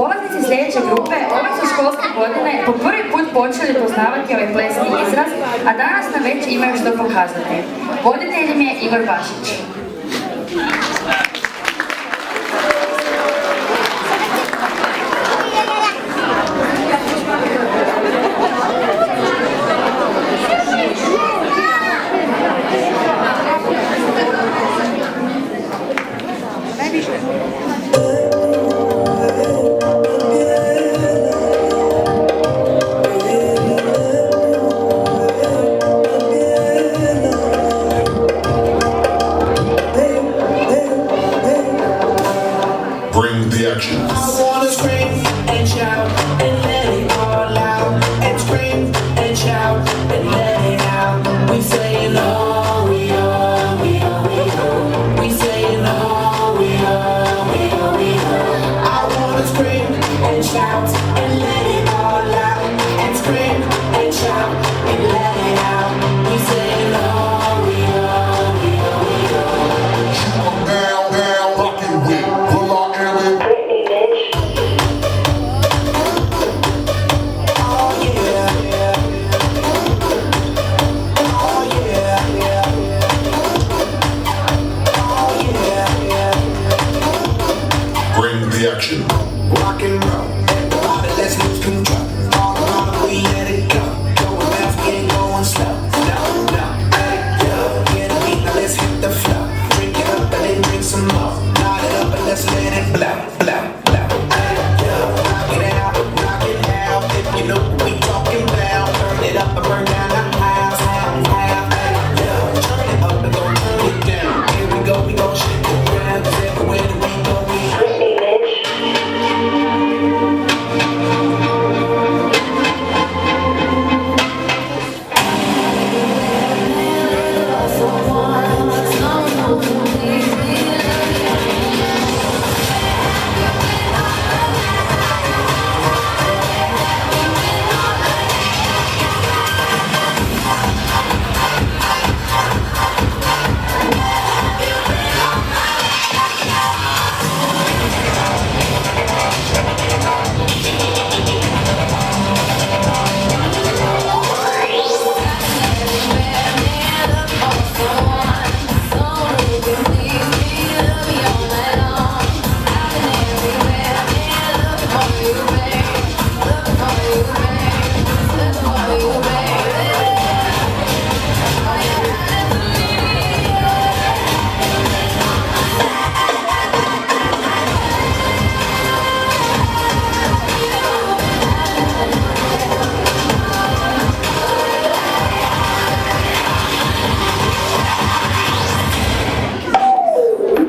Polaznici sljedeće grupe ove su školske godine po prvi put počeli poznavati ovaj plesni izraz, a danas nam već imaju što pokazati. Voditelj im je Igor Bašić. Bring the action. I wanna scream and shout and let it all out. And scream and shout and let it out. We saying oh, we are, we are, we are. We saying oh, we are, we are, we are. I wanna scream and shout and let it all out. And scream and shout and let it out. We saying oh, we are, we are, we are. You are now rocking with Will I Am it. Bring the action. Rock and roll, everybody, let's lose control. All around, we let it go. Going fast, we ain't going slow. No, hey, yo, get a beat, now let's hit the flow. Drink it up and then drink some more. Light it up and let's let it blow, blow, blow. Hey, yo, rock it out, rock it out. If you know what we talking about, burn it up and burn down the house, house, house. Hey, yo, turn it up and go turn it down. Here we go shake the ground. 'Cause everywhere that we go, we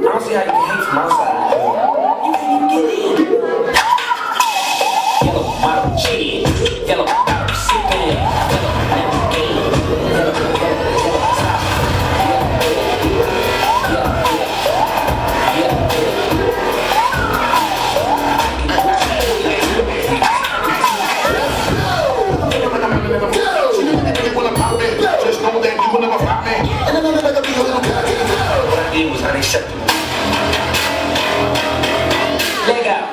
I don't see how you can hate from outside. You can't even get in. Yellow model chin, yellow bottom sipping, yellow lemon game, yellow top. Just know that you will never find me. What I did was unacceptable. Leg out.